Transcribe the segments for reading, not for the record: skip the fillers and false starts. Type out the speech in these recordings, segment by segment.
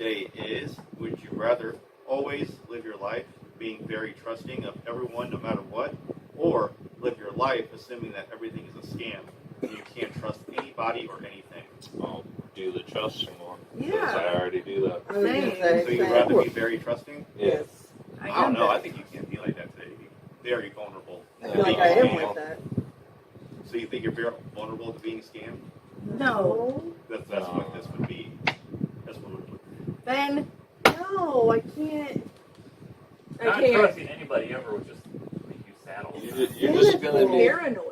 day is, would you rather always live your life being very trusting of everyone no matter what, or live your life assuming that everything is a scam and you can't trust anybody or anything? I'll do the trusting one. Yeah. Because I already do that. So you'd rather be very trusting? Yes. I don't know. I think you can't be like that today. You're very vulnerable. I feel like I am with that. So you think you're very vulnerable to being scammed? No. That's what this would be. That's what it would be. Ben, no, I can't. Not trusting anybody ever would just make you saddle. You're just going to be paranoid.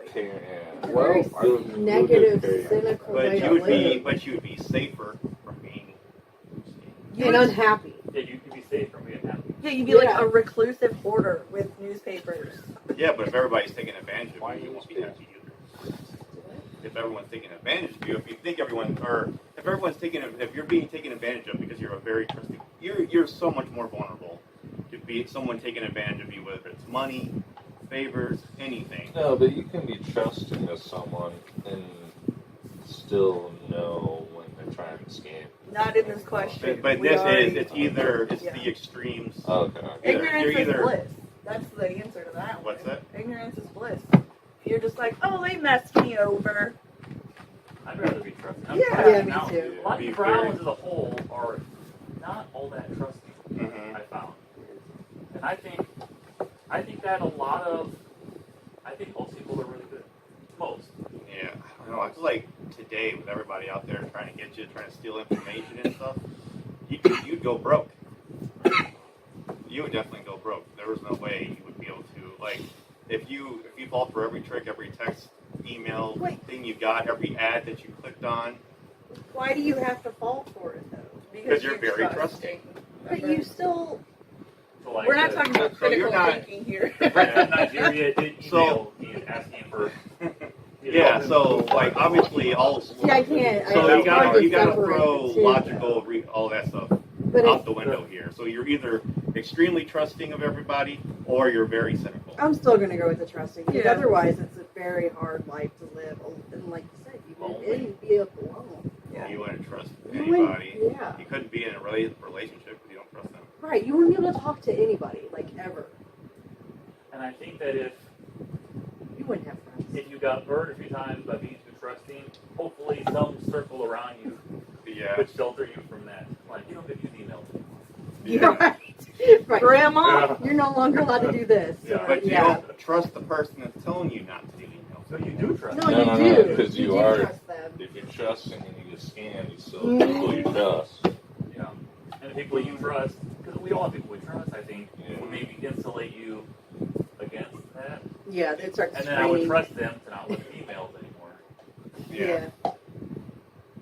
Well, I would negative, very cynical But way you to would live. you would be safer from being scammed. And unhappy. Yeah, you could be safe from being happy. Yeah, you'd be like a reclusive hoarder with newspapers. Yeah, but if everybody's taking advantage of Why you, you you won't be speak? happy either. If everyone's taking advantage of you, if you think everyone, or if everyone's if you're being taken advantage of because you're a very trusting, you're so much more vulnerable to be someone taking advantage of you, whether it's money, favors, anything. No, but you can be trusting of someone and still know when they're trying to scam. Not in this question. But We this already- it's either Yeah. the extremes. Okay. Ignorance You're is either- bliss. That's the answer to that What's one. that? Ignorance is bliss. You're just like, oh, they messed me over. I'd rather be trusting. I'm Yeah. trusting Yeah, me now. too. A lot of Be people very- as a whole are not all that trusting. Mhm. I found, and I think that I think most people are really good. Most. Yeah, I don't know. I feel like today with everybody out there trying to get you, trying to steal information and stuff, you'd go broke. You would definitely go broke. There was no way you would be able to, like, if you fall for every trick, every text, email thing you got, every ad that you clicked on, Why do you have to fall for it, though? because you're very trusting. But you still... So like We're not talking about so you're critical not- thinking here. The president of Nigeria did So- email me asking for. Yeah, so like obviously all. See, I can't. So I you gotta separate throw the two. logical all that stuff But out the window here. So you're either extremely trusting of everybody or you're very cynical. I'm still going to go with the trusting because Yeah. otherwise it's a very hard life to live. And like you said, you would be up alone. Yeah. You wouldn't trust You wouldn't- anybody. yeah. You couldn't be in a relationship if you don't trust them. Right. You wouldn't be able to talk to anybody, like ever. And I think that if You wouldn't have friends. you got burned a few times by being too trusting, hopefully some circle around you Yeah. would shelter you from that. Like, you don't get these emails. You're right. Right. Grandma? You're no longer allowed to do this. Yeah. But you Yeah. don't trust the person that's telling you not to do emails. So you do trust No, them. No, you no, do. because you do are- trust them. If you're trusting and you get scammed, you still Mhm. people you trust. Yeah. And the people you trust, because we all have people we trust, I think, Yeah. would maybe insulate you against that. Yeah, it starts And then I would screaming. trust them to not look at emails anymore. Yeah.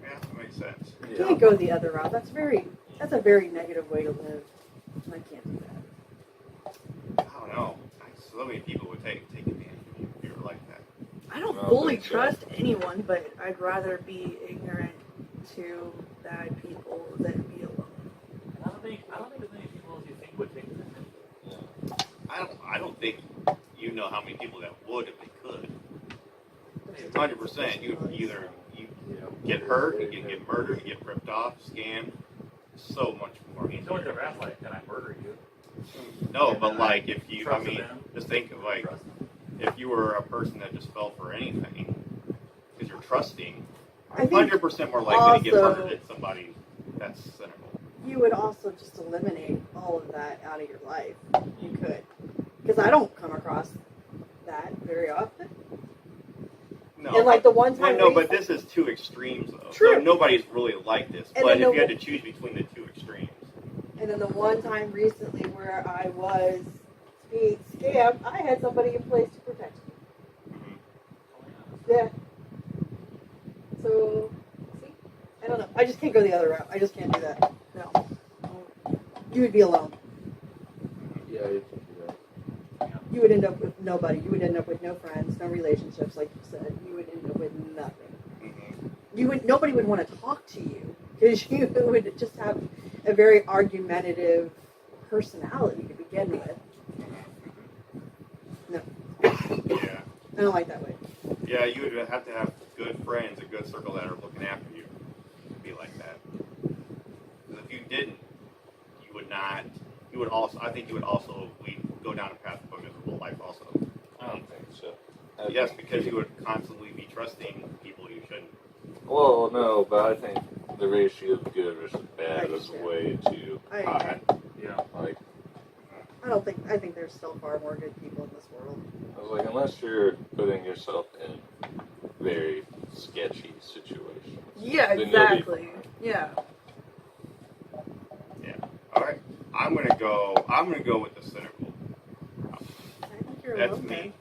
Yeah, that makes sense. You can't go the other route. That's a very negative way to live. I can't do that. I don't know. So many people would take advantage of you if you were like that. I don't No, fully think so. trust anyone, but I'd rather be ignorant to bad people than be alone. And I don't think as many people as you think would take that. I don't think you know how many people that would if they could. 100%. You either you get hurt, you can get murdered, you get ripped off, scammed. So much more. No one's ever asked, like, can I murder you? No, but like if you, I Trust mean, them. just think of like Trust them. if you were a person that just fell for anything because you're trusting, I think 100% more likely to get also- murdered than somebody that's cynical. you would also just eliminate all of that out of your life. You could. Because I don't come across that very often. No, And like the one time no, we- but this is two extremes though. True. So nobody's really like this. And But then if the- you had to choose between the two extremes, And then the one time recently where I was being scammed, I had somebody in place to protect me. Yeah. So, see? I don't know. I just can't go the other route. I just can't do that. No. You would be alone. Yeah, you can do that. You would end up with nobody. You would end up with no friends, no relationships, like you said. You would end up with nothing. Nobody would want to talk to you because you would just have a very argumentative personality to begin with. No, yeah, I don't like that way. yeah, you would have to have good friends, a good circle that are looking after you to be like that. 'Cause if you didn't, not. You would also. I think you would also. We go down a path of a miserable life. Also. I don't think so. Yes, because you would constantly be trusting people you shouldn't. Well, no, but I think the ratio of good versus bad I is do. way too I high. Yeah. Like, I think there's still far more good people in this world. I was like, unless you're putting yourself in very sketchy situations. Yeah, then you'll be exactly. fine. Yeah. All right. I'm gonna go with the cynical. I think you're That's alone me.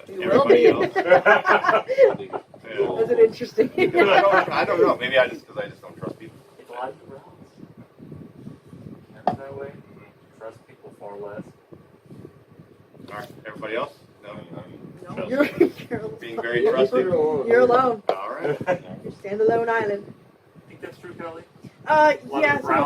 You Everybody will be. else. Yeah. Was it interesting? I don't know. Maybe because I just don't trust people. It's life around. Never that way. Trust people far less. All right. Everybody else? No. No, you're Being very you're- trusting. You're alone. All right. You're standalone island. Think that's true, Kelly? Yeah. Lot of So